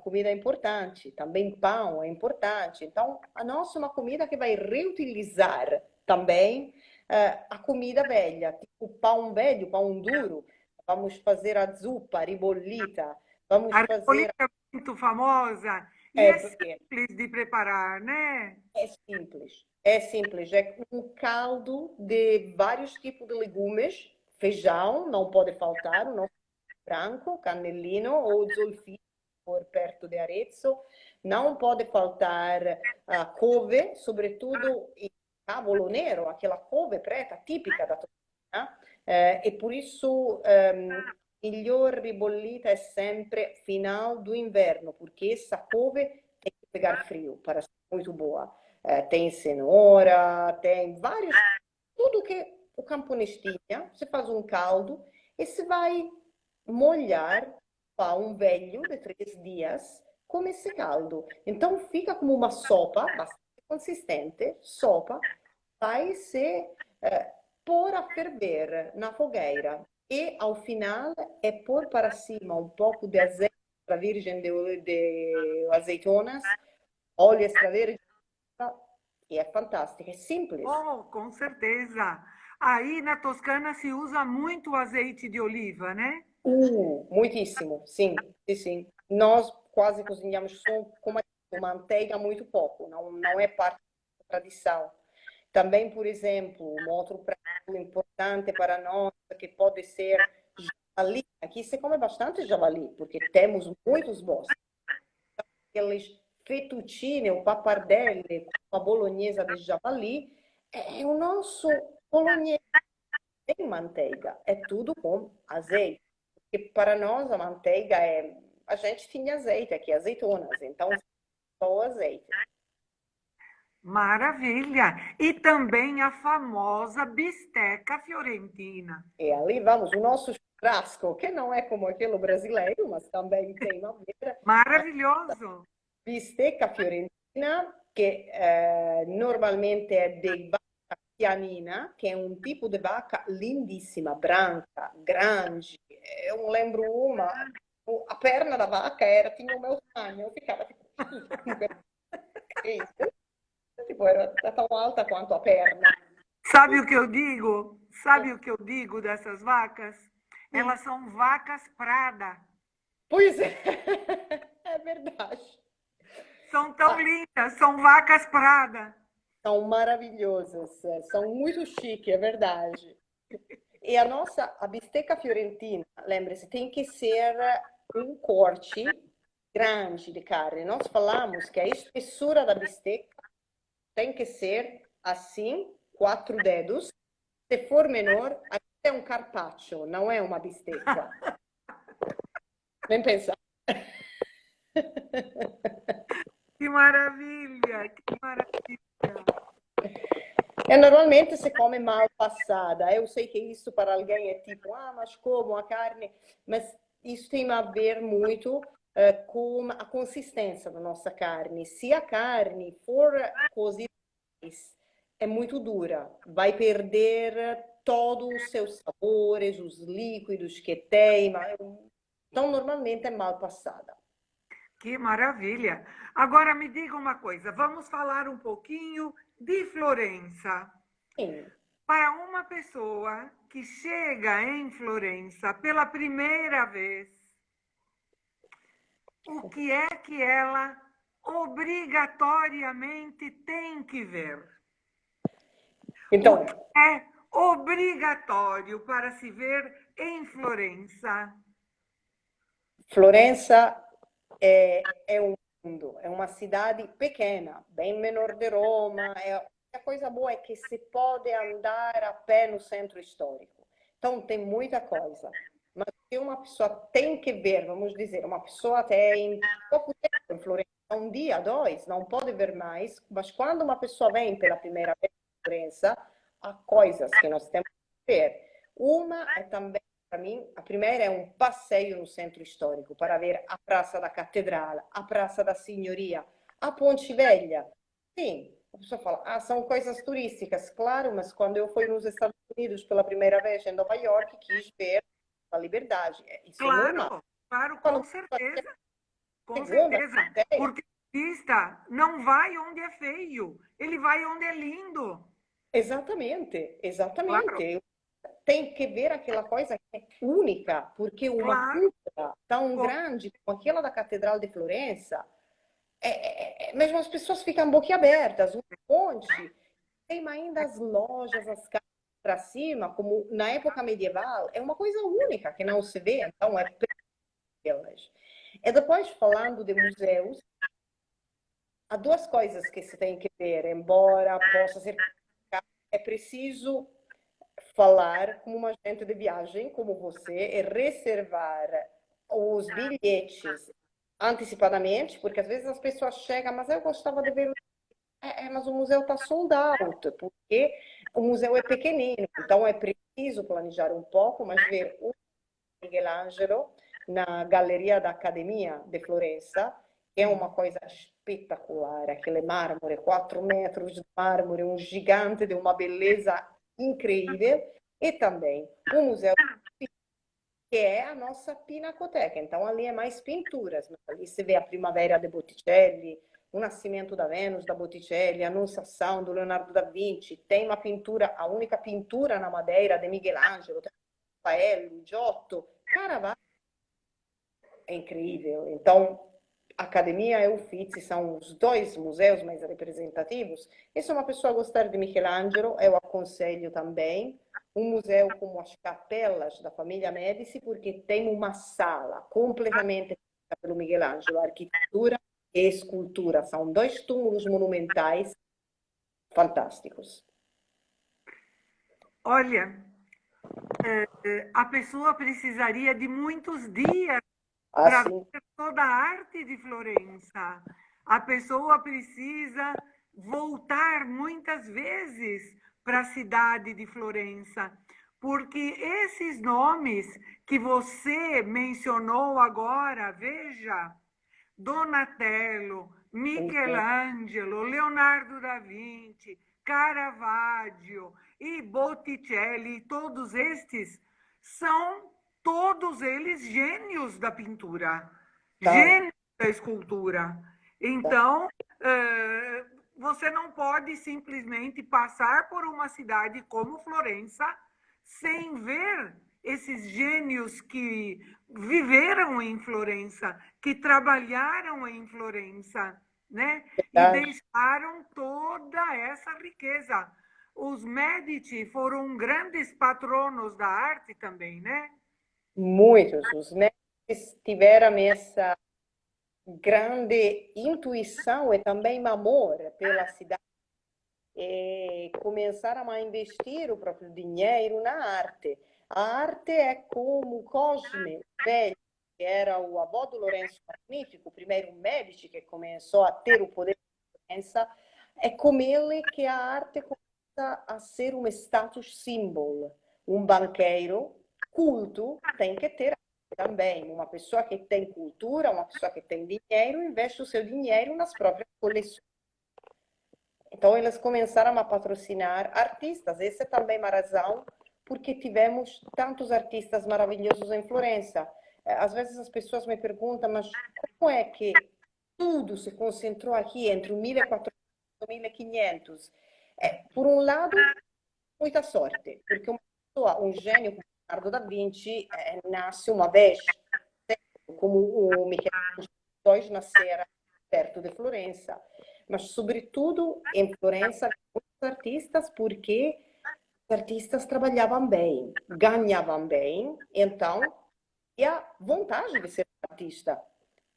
comida é importante, também pão é importante. Então, a nossa é uma comida que vai reutilizar também a comida velha, tipo pão velho, pão duro. Vamos fazer a zuppa, a ribollita, vamos A fazer. Recoleta é muito famosa e É, é porque simples de preparar, né? é simples. É simples. É um caldo de vários tipos de legumes. Feijão, não pode faltar, o nosso branco, cannellino ou zolfino, por perto de Arezzo. Não pode faltar a couve, sobretudo il cavolo nero, aquela couve preta típica da Toscana. E por isso, melhor ribollita é sempre final do inverno, porque essa couve tem que pegar frio para ser muito boa. Tem cenoura, tem vários, tudo que o camponês tinha. Você faz um caldo e se vai molhar pão velho de 3 dias com esse caldo. Então fica como uma sopa bastante consistente, sopa, vai se pôr a ferver na fogueira e ao final é pôr para cima um pouco de azeite extra virgem de azeitonas, óleo extra virgem e é fantástico, é simples. Oh, com certeza. Aí na Toscana se usa muito azeite de oliva, né? Muitíssimo, sim, sim, sim. Nós quase cozinhamos só com manteiga muito pouco, não é parte da tradição. Também, por exemplo, um outro prato importante para nós, que pode ser javali. Aqui se come bastante javali, porque temos muitos bosques. Aqueles fettuccine, o pappardelle, com a bolonhesa de javali, é o nosso bolonhesa sem manteiga, é tudo com azeite. Porque para nós a manteiga é. A gente tinha azeite aqui, azeitonas, então só o azeite. Maravilha! E também a famosa bisteca fiorentina. E ali vamos, o nosso churrasco, que não é como aquele brasileiro, mas também tem uma vera, a Maravilhoso! bisteca fiorentina, que normalmente é de vaca pianina, que é um tipo de vaca lindíssima, branca, grande. Eu lembro uma, a perna da vaca tinha o meu tamanho, eu ficava tipo, tipo, era tão alta quanto a perna. Sabe o que eu digo? sabe o que eu digo dessas vacas? Elas são vacas Prada. Pois é, é verdade. São tão Ah, lindas, são vacas Prada. são maravilhosas, são muito chique, é verdade. E a bisteca fiorentina, lembre-se, tem que ser um corte grande de carne. Nós falamos que a espessura da bisteca tem que ser assim, 4 dedos. Se for menor, é um carpaccio, não é uma bisteca. Nem pensar. Que maravilha, que maravilha. E normalmente se come mal passada. Eu sei que isso para alguém é tipo, ah, mas como a carne? Mas isso tem a ver muito com a consistência da nossa carne. Se a carne for cozida, é muito dura, vai perder todos os seus sabores, os líquidos que tem. Então, normalmente é mal passada. Que maravilha. Agora me diga uma coisa, vamos falar um pouquinho de Florença. Sim. Para uma pessoa que chega em Florença pela primeira vez, o que é que ela obrigatoriamente tem que ver? O Então, que é obrigatório para se ver em Florença? Florença é um mundo, é uma cidade pequena, bem menor de Roma. A coisa boa é que se pode andar a pé no centro histórico. Então, tem muita coisa. Mas se uma pessoa tem que ver, vamos dizer, uma pessoa tem pouco tempo em Florença, um dia, dois, não pode ver mais, mas quando uma pessoa vem pela primeira vez em Florença, há coisas que nós temos que ver. Uma é também para mim, a primeira é um passeio no centro histórico para ver a Praça da Catedral, a Praça da Signoria, a Ponte Velha. Sim, a pessoa fala, ah, são coisas turísticas, claro, mas quando eu fui nos Estados Unidos pela primeira vez em Nova York, quis ver a liberdade. Isso é normal. Claro, claro, Quando com certeza, com segunda, certeza. Porque o turista não vai onde é feio, ele vai onde é lindo. exatamente, Claro, exatamente. Tem que ver aquela coisa que é única, porque uma claro. cultura tão Com grande como aquela da Catedral de Florença, mesmo as pessoas ficam boquiabertas. O monte tem ainda as lojas, as casas para cima, como na época medieval, é uma coisa única que não se vê, então é elas. E depois, falando de museus, há duas coisas que se tem que ver, embora possa ser. É preciso falar com uma agente de viagem como você e reservar os bilhetes antecipadamente, porque às vezes as pessoas chegam, mas eu gostava de ver. Mas o museu está sold out, porque o museu é pequenino, então é preciso planejar um pouco, mas ver o Michelangelo na Galeria da Academia de Florença é uma coisa espetacular, aquele mármore, 4 metros de mármore, um gigante de uma beleza incrível, e também o museu que é a nossa pinacoteca. Então, ali é mais pinturas, mas ali se vê a Primavera de Botticelli, o Nascimento da Vênus da Botticelli, a Anunciação do Leonardo da Vinci, tem uma pintura, a única pintura na Madeira de Michelangelo, tem Raffaello, Giotto, Caravaggio, é incrível. Então, a Academia e o Uffizi são os dois museus mais representativos. E se uma pessoa gostar de Michelangelo, eu aconselho também um museu como as Capelas da família Médici, porque tem uma sala completamente feita pelo Michelangelo, arquitetura e escultura. São dois túmulos monumentais fantásticos. Olha, a pessoa precisaria de muitos dias para Assim, ver toda a arte de Florença. A pessoa precisa voltar muitas vezes para a cidade de Florença, porque esses nomes que você mencionou agora, veja, Donatello, Michelangelo, Leonardo da Vinci, Caravaggio e Botticelli, todos estes são todos eles gênios da pintura, tá, gênios da escultura. tá. Então, você não pode simplesmente passar por uma cidade como Florença sem ver esses gênios que viveram em Florença, que trabalharam em Florença, né? E Verdade? deixaram toda essa riqueza. Os Medici foram grandes patronos da arte também, né? Muitos. Os médicos tiveram essa grande intuição e também amor pela cidade e começaram a investir o próprio dinheiro na arte. A arte é como Cosme, o velho, que era o avô do Lourenço Magnífico, o primeiro Medici que começou a ter o poder de influência, é como ele que a arte começa a ser um status symbol. Um banqueiro culto tem que ter também. Uma pessoa que tem cultura, uma pessoa que tem dinheiro, investe o seu dinheiro nas próprias coleções. Então, eles começaram a patrocinar artistas. Essa é também uma razão porque tivemos tantos artistas maravilhosos em Florença. Às vezes as pessoas me perguntam, mas como é que tudo se concentrou aqui entre o 1400 e 1500? Por um lado, muita sorte, porque uma pessoa, um gênio como Leonardo da Vinci, nasce uma vez, como o Michelangelo, dois nasceram perto de Florença, mas sobretudo em Florença, muitos artistas, porque os artistas trabalhavam bem, ganhavam bem, então, e a vontade de ser artista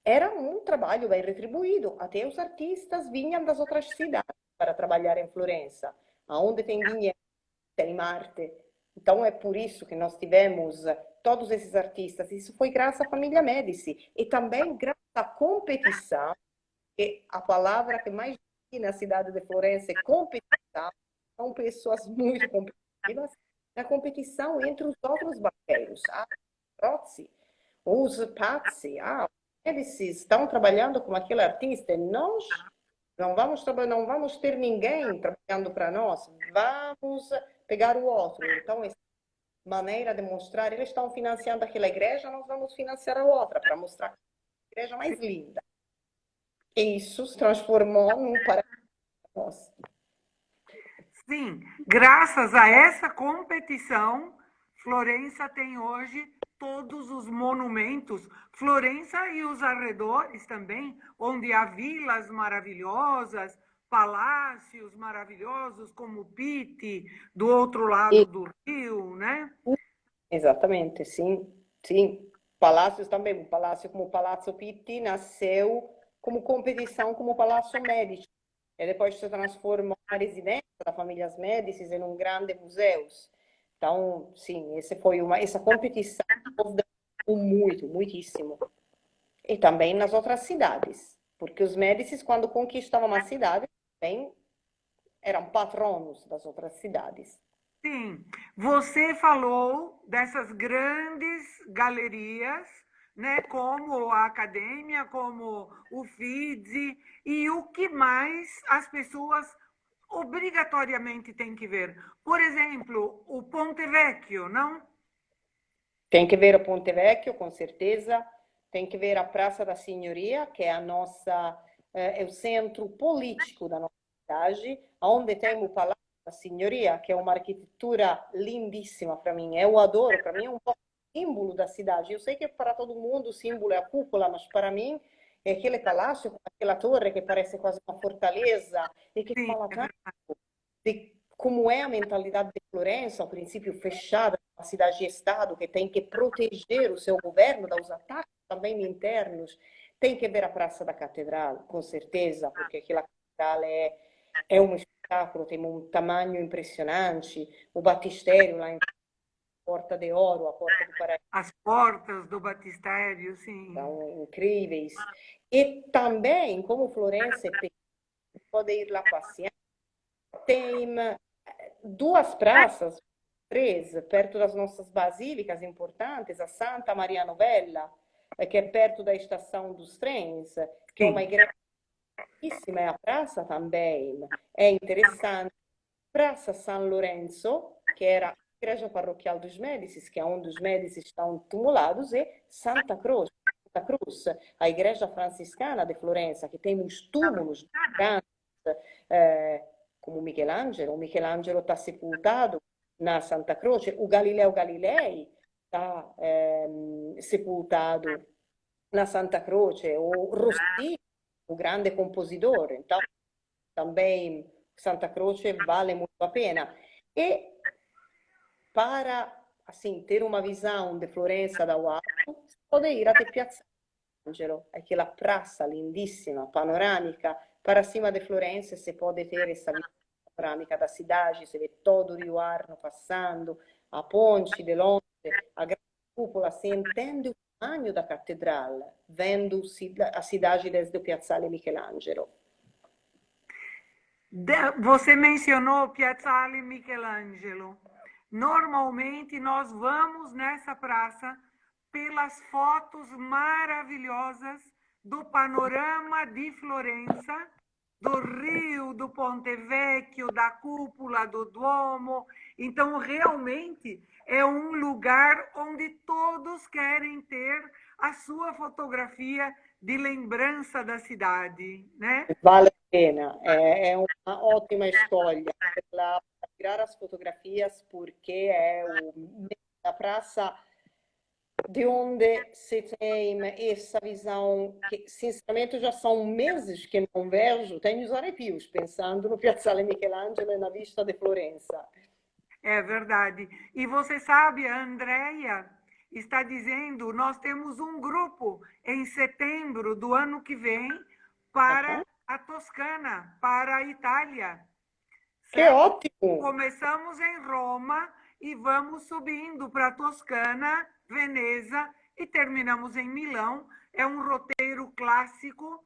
era um trabalho bem retribuído. Até os artistas vinham das outras cidades para trabalhar em Florença, aonde tem dinheiro, tem Marte. Então é por isso que nós tivemos todos esses artistas. Isso foi graças à família Médici e também graças à competição, que a palavra que mais diz na cidade de Florença é competição. São pessoas muito competitivas na competição entre os outros banqueiros. Ah, Rozzi, os Pazzi, os Médici estão trabalhando com aquele artista. Nós não vamos ter ninguém trabalhando para nós, vamos pegar o outro. Então, essa maneira de mostrar, eles estão financiando aquela igreja, nós vamos financiar a outra, para mostrar a igreja mais linda. E isso se transformou num paraíso para nós. Sim, graças a essa competição, Florença tem hoje todos os monumentos, Florença e os arredores também, onde há vilas maravilhosas, palácios maravilhosos, como Pitti, do outro lado E, do rio, né? exatamente, sim, sim. Palácios também, um palácio como o Palazzo Pitti nasceu como competição como o Palácio Médici. E depois se transformou na residência da família Médici em um grande museu. Então, sim, essa competição muito, muitíssimo. E também nas outras cidades, porque os Médicis, quando conquistavam uma cidade, também eram patronos das outras cidades. Sim, você falou dessas grandes galerias, né, como a Academia, como o Uffizi, e o que mais as pessoas obrigatoriamente têm que ver? Por exemplo, o Ponte Vecchio, não? Tem que ver o Ponte Vecchio, com certeza. Tem que ver a Praça da Signoria, que é a nossa, é o centro político da nossa cidade, onde tem o Palácio da Signoria, que é uma arquitetura lindíssima para mim. Eu adoro, para mim é um pouco símbolo da cidade. Eu sei que para todo mundo o símbolo é a cúpula, mas para mim é aquele palácio com aquela torre que parece quase uma fortaleza e que Sim, fala é tanto verdade. de como é a mentalidade de Florença, ao princípio fechada, uma cidade-estado que tem que proteger o seu governo dos ataques também internos. Tem que ver a Praça da Catedral, com certeza, porque aquela catedral é um espetáculo, tem um tamanho impressionante. O batistério lá em Porta de Ouro, a Porta do Paraíso, As portas do batistério, sim. são incríveis. E também, como Florença é pequena, pode ir lá passear. Tem duas praças, três, perto das nossas basílicas importantes, a Santa Maria Novella, que é perto da estação dos trens, que é uma Sim. igreja belíssima, é a praça também, é interessante. Praça San Lorenzo, que era a igreja parroquial dos Médicis, que é onde os Médicis estão tumulados, e Santa Cruz, a igreja franciscana de Florença, que tem uns túmulos grandes, como Michelangelo. O Michelangelo está sepultado na Santa Croce. O Galileo Galilei está sepultado na Santa Croce, o Rossini, o grande compositor. Então, também Santa Croce vale muito a pena. E para assim, ter uma visão de Florença da alto, si pode ir até Piazza Angelo, aquela praça lindíssima, panorâmica, para cima de Florença, se pode ter essa visão panorâmica da cidade, se vê todo o Rio Arno passando, a ponte de Londres, a grande cúpula, se entende o tamanho da catedral, vendo a cidade desde o Piazzale Michelangelo. Você mencionou Piazzale Michelangelo. Normalmente nós vamos nessa praça pelas fotos maravilhosas do panorama de Florença, do Rio, do Ponte Vecchio, da cúpula do Duomo. Então, realmente é um lugar onde todos querem ter a sua fotografia de lembrança da cidade, né? Vale a pena, é uma ótima escolha para tirar as fotografias, porque é a praça de onde se tem essa visão que, sinceramente, já são meses que não vejo, tenho os arrepios pensando no Piazzale Michelangelo e na vista de Florença. É verdade. E você sabe, a Andrea está dizendo, nós temos um grupo em setembro do ano que vem para a Toscana, para a Itália. Que Certo? ótimo! Começamos em Roma e vamos subindo para Toscana, Veneza e terminamos em Milão. É um roteiro clássico,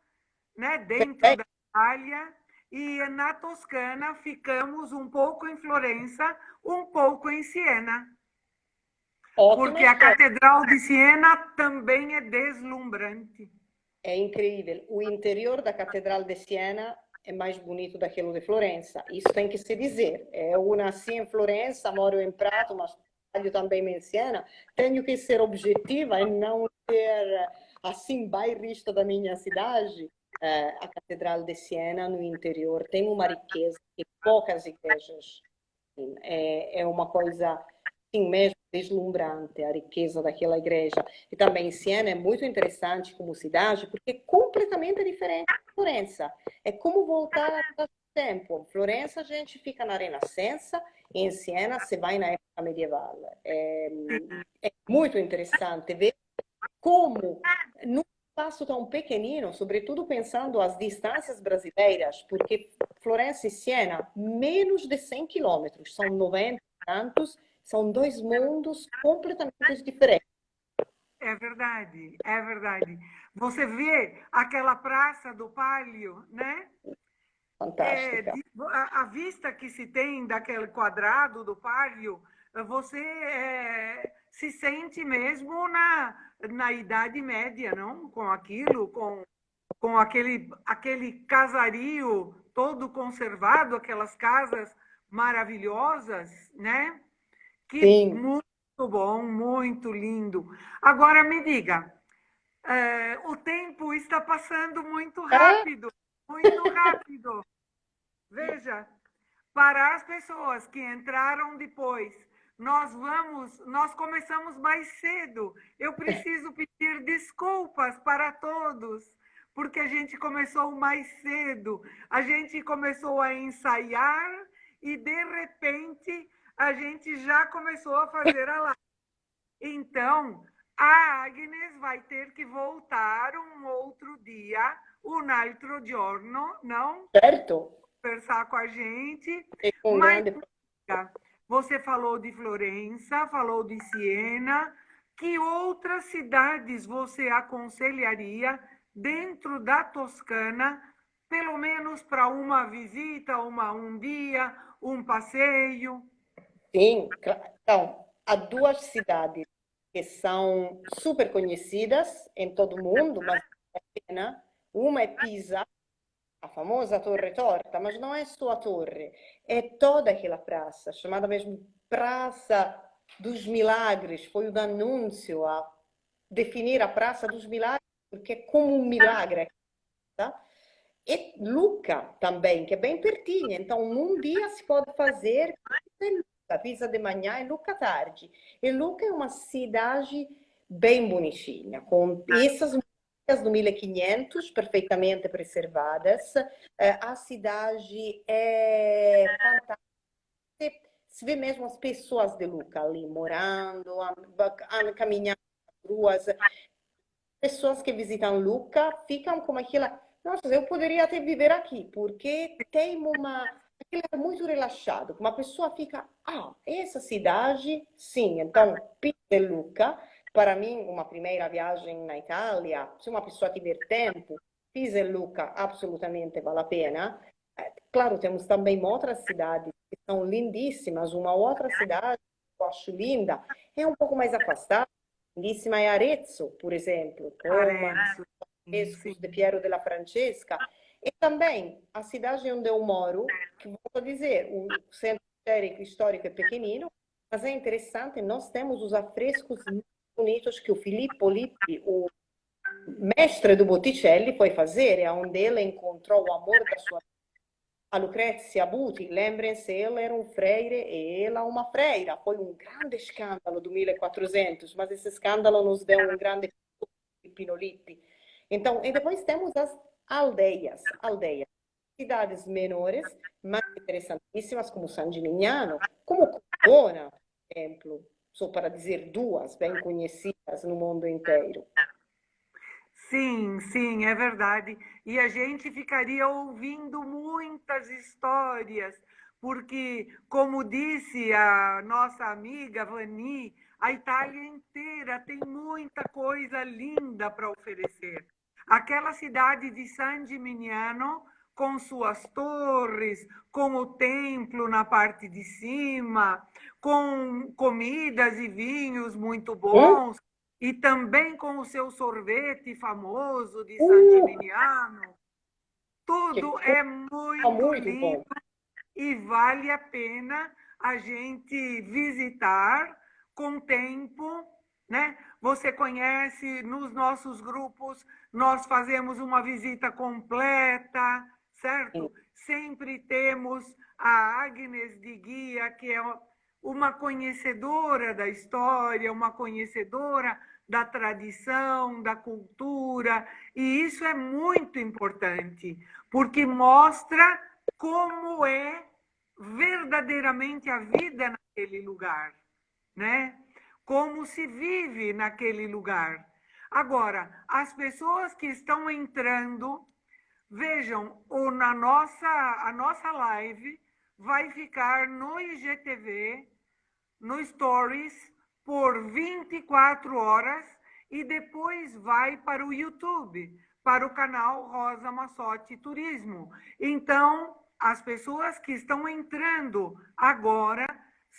né, dentro da Itália. E na Toscana ficamos um pouco em Florença, um pouco em Siena. Ótima Porque a escolha. Catedral de Siena também é deslumbrante. É incrível. O interior da Catedral de Siena é mais bonito daquilo de Florença. Isso tem que se dizer. Eu nasci em Florença, moro em Prato, mas trabalho também em Siena. Tenho que ser objetiva e não ser assim bairrista da minha cidade. A Catedral de Siena, no interior, tem uma riqueza que poucas igrejas têm. É uma coisa assim mesmo deslumbrante, a riqueza daquela igreja. E também Siena é muito interessante como cidade, porque é completamente diferente de Florença. É como voltar atrás do tempo. Em Florença a gente fica na Renascença, e em Siena se vai na época medieval. É muito interessante ver como, num espaço tão pequenino, sobretudo pensando as distâncias brasileiras, porque Florença e Siena, menos de 100 quilômetros, são 90 e tantos, são dois mundos completamente diferentes. É verdade, é verdade. Você vê aquela praça do Palio, né? Fantástica. A vista que se tem daquele quadrado do Palio, você se sente mesmo na Idade Média, não? Com aquilo, com aquele casario todo conservado, aquelas casas maravilhosas, né? Que Sim. muito bom, muito lindo. Agora me diga, o tempo está passando muito rápido, muito rápido. Veja, para as pessoas que entraram depois, nós começamos mais cedo. Eu preciso pedir desculpas para todos, porque a gente começou mais cedo. A gente começou a ensaiar e de repente a gente já começou a fazer a live. Então, a Agnes vai ter que voltar um outro dia, un altro giorno, não? Certo. Conversar com a gente. Com Mas grande... você falou de Florença, falou de Siena. Que outras cidades você aconselharia dentro da Toscana, pelo menos para uma visita, um dia, um passeio? Sim, então, há duas cidades que são super conhecidas em todo o mundo, mas pena. Uma é Pisa, a famosa Torre Torta, mas não é só a torre, é toda aquela praça, chamada mesmo Praça dos Milagres. Foi o D'Annunzio a definir a Praça dos Milagres, porque é como um milagre. Tá? E Lucca também, que é bem pertinho. Então, num dia se pode fazer Pisa de manhã e Lucca tarde. E Lucca é uma cidade bem bonitinha, com essas muralhas do 1500 perfeitamente preservadas. A cidade é fantástica. Se vê mesmo as pessoas de Lucca ali morando, caminhando nas ruas. Pessoas que visitam Lucca ficam com aquela, nossa, eu poderia até viver aqui, porque tem uma, aquilo é muito relaxado, uma pessoa fica, essa cidade, sim, então, Pisa e Lucca, para mim, uma primeira viagem na Itália, se uma pessoa tiver tempo, Pisa e Lucca absolutamente vale a pena. Claro, temos também outras cidades que são lindíssimas, uma outra cidade que eu acho linda, é um pouco mais afastada, lindíssima é Arezzo, por exemplo, com Arezzo, sim, sim. frescos de Piero della Francesca. E também a cidade onde eu moro, que vou dizer, o centro histórico é pequenino, mas é interessante, nós temos os afrescos muito bonitos que o Filippo Lippi, o mestre do Botticelli, foi fazer, é onde ele encontrou o amor da sua a Lucrezia Buti, lembrem-se, ele era um freire e ela uma freira. Foi um grande escândalo do 1400, mas esse escândalo nos deu um grande Pino Lippi. Então, e depois temos as aldeias, cidades menores, mas interessantíssimas, como San Gimignano, como Cortona, por exemplo, só para dizer duas bem conhecidas no mundo inteiro. Sim, sim, é verdade. E a gente ficaria ouvindo muitas histórias, porque, como disse a nossa amiga Vani, a Itália inteira tem muita coisa linda para oferecer. Aquela cidade de San Gimignano, com suas torres, com o templo na parte de cima, com comidas e vinhos muito bons, e também com o seu sorvete famoso de San Gimignano. Que Tudo é muito muito lindo bom. e vale a pena a gente visitar com tempo, né? Você conhece, nos nossos grupos, nós fazemos uma visita completa, certo? Sempre temos a Agnes de Guia, que é uma conhecedora da história, uma conhecedora da tradição, da cultura, e isso é muito importante, porque mostra como é verdadeiramente a vida naquele lugar, né? Como se vive naquele lugar. Agora, as pessoas que estão entrando, vejam, a nossa live vai ficar no IGTV, no Stories, por 24 horas e depois vai para o YouTube, para o canal Rosa Massotti Turismo. Então, as pessoas que estão entrando agora,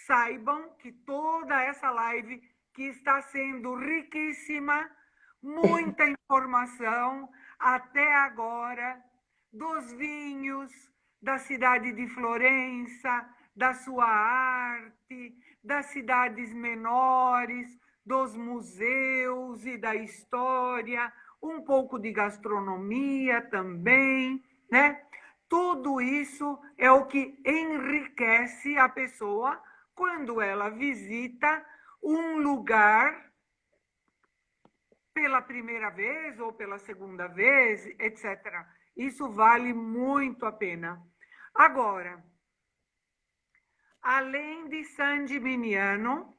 saibam que toda essa live, que está sendo riquíssima, muita informação até agora, dos vinhos, da cidade de Florença, da sua arte, das cidades menores, dos museus e da história, um pouco de gastronomia também, né? Tudo isso é o que enriquece a pessoa quando ela visita um lugar pela primeira vez ou pela segunda vez, etc. Isso vale muito a pena. Agora, além de San Gimignano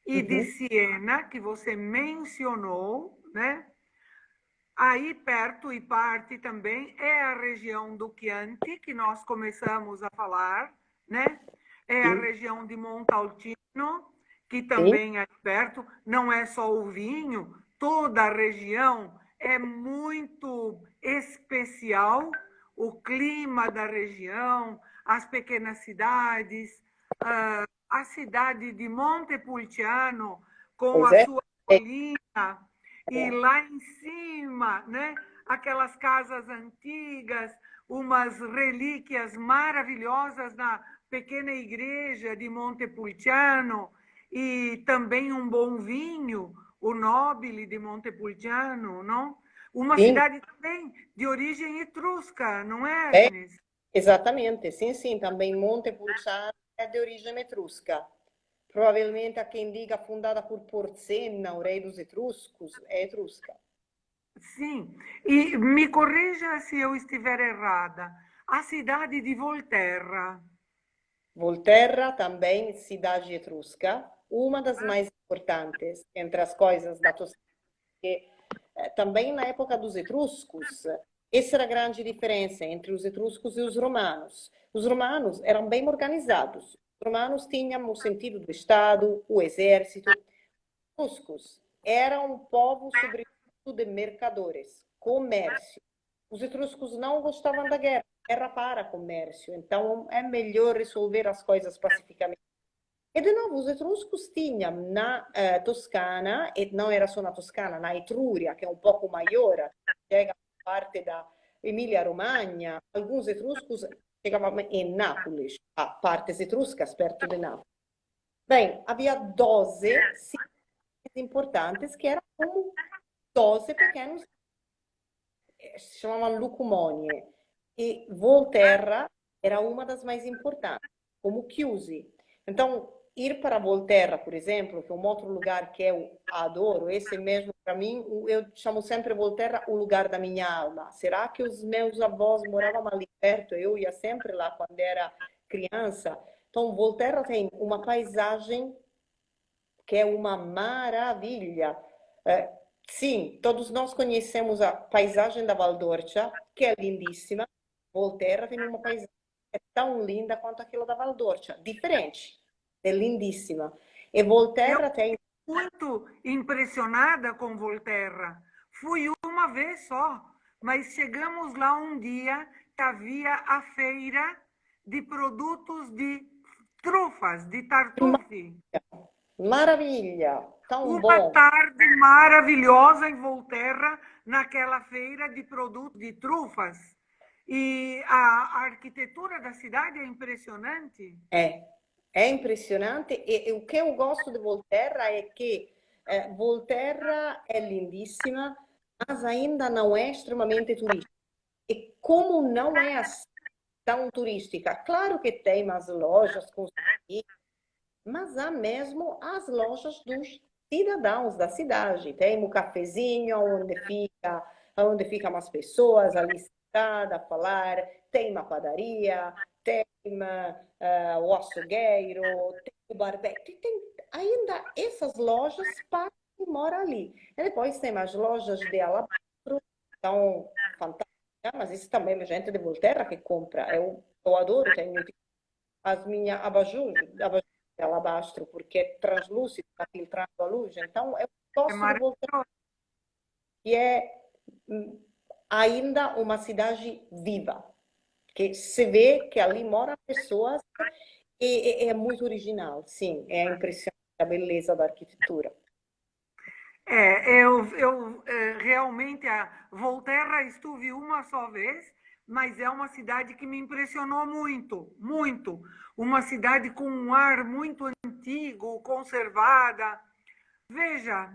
e de Siena, que você mencionou, né? Aí perto e parte também é a região do Chianti, que nós começamos a falar, né? É a região de Montalcino, que também é perto, não é só o vinho, toda a região é muito especial, o clima da região, as pequenas cidades, a cidade de Montepulciano, com a sua colina, e lá em cima, né, aquelas casas antigas, umas relíquias maravilhosas na pequena igreja de Montepulciano, e também um bom vinho, o Nobile de Montepulciano, não? Uma Sim. cidade também de origem etrusca, não é, É, Agnes? exatamente, sim, sim, também Montepulciano é de origem etrusca. Provavelmente há quem diga fundada por Porsenna, o rei dos etruscos, é etrusca. Sim, e me corrija se eu estiver errada. A cidade de Volterra. Volterra, também cidade etrusca, uma das mais importantes entre as coisas da Toscana, porque também na época dos etruscos, essa era a grande diferença entre os etruscos e os romanos. Os romanos eram bem organizados. Os romanos tinham o sentido do Estado, o exército. Os etruscos eram um povo, sobretudo, de mercadores, comércio. Os etruscos não gostavam da guerra, guerra para comércio. Então é melhor resolver as coisas pacificamente. E de novo, os etruscos tinham na Toscana, e não era só na Toscana, na Etruria, que é um pouco maior, chega a parte da Emília-Romagna, alguns etruscos chegavam em Nápoles, a partes etruscas perto de Nápoles. Bem, havia 12 cidades importantes que eram como 12 pequenos, se chamavam Lucumonie. E Volterra era uma das mais importantes, como Chiusi. Então, ir para Volterra, por exemplo, que é um outro lugar que eu adoro, esse mesmo para mim, eu chamo sempre Volterra o lugar da minha alma. Será que os meus avós moravam ali perto? Eu ia sempre lá quando era criança. Então, Volterra tem uma paisagem que é uma maravilha. Sim, todos nós conhecemos a paisagem da Valdorcia, que é lindíssima. Volterra tem uma paisagem que é tão linda quanto aquela da Valdorcia, diferente, é lindíssima. E Eu Volterra tem muito impressionada com Volterra. Fui uma vez só, mas chegamos lá um dia que havia a feira de produtos de trufas, de uma tartufe. maravilha, tão Uma bom. tarde maravilhosa em Volterra, naquela feira de produtos de trufas. E a arquitetura da cidade é impressionante. É, é impressionante. E o que eu gosto de Volterra é que Volterra é lindíssima, mas ainda não é extremamente turística. E como não é assim tão turística, claro que tem umas lojas com mas há mesmo as lojas dos cidadãos da cidade. Tem um cafezinho onde ficam as pessoas ali sentadas a falar, tem uma padaria, tem o açougueiro, tem o barbeque, tem ainda essas lojas para quem mora ali. E depois tem as lojas de alabastro, são fantásticas, mas isso também é gente de Volterra que compra. Eu adoro, tenho as minhas abajur de alabastro, porque é translúcido, está filtrando a luz. Então, eu É gosto de voltar, maravilhoso. que é ainda uma cidade viva, que se vê que ali moram pessoas e é muito original, sim, é impressionante a beleza da arquitetura. Realmente a Volterra estive uma só vez, mas é uma cidade que me impressionou muito, muito. Uma cidade com um ar muito antigo, conservada. Veja,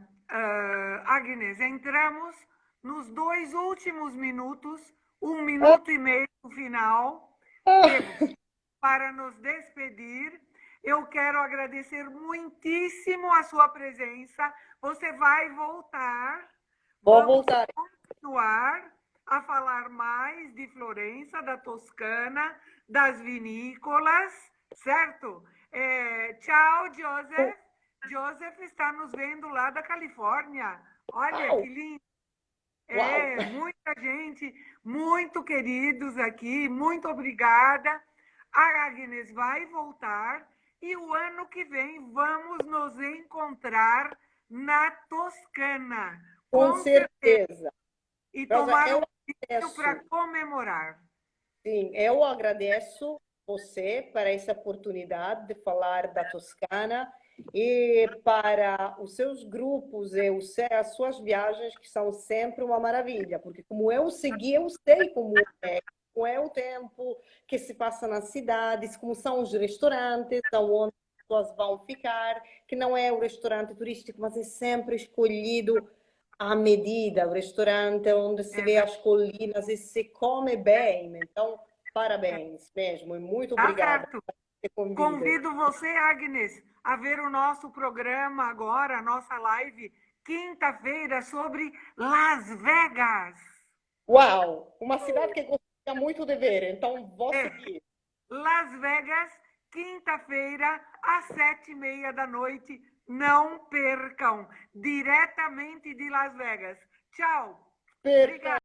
Agnes, entramos nos dois últimos minutos, um minuto e meio final. Temos para nos despedir. Eu quero agradecer muitíssimo a sua presença. Você vai voltar. Vou Vamos voltar. continuar a falar mais de Florença, da Toscana, das vinícolas, certo? Tchau, Joseph. Joseph está nos vendo lá da Califórnia. Olha Uau, que lindo. uau. Muita gente, muito queridos aqui, muito obrigada. A Agnes vai voltar e o ano que vem vamos nos encontrar na Toscana, Com com certeza, certeza. e Rosa, tomar eu um vinho para agradeço. comemorar. Sim, eu agradeço você para essa oportunidade de falar da Toscana e para os seus grupos e as suas viagens, que são sempre uma maravilha, porque como eu segui, eu sei como é o tempo que se passa nas cidades, como são os restaurantes, onde as pessoas vão ficar, que não é o restaurante turístico, mas é sempre escolhido à medida, o restaurante onde se É vê verdade. as colinas e se come bem. Então, parabéns mesmo e muito Tá obrigada. certo. Você convida. Convido você, Agnes, a ver o nosso programa agora, a nossa live, quinta-feira, sobre Las Vegas. Uau! Uma cidade que eu gostaria muito de ver, então vou É, seguir. Las Vegas, quinta-feira, às 7h30 da noite. Não percam, diretamente de Las Vegas. Tchau. Perfeito. Obrigada.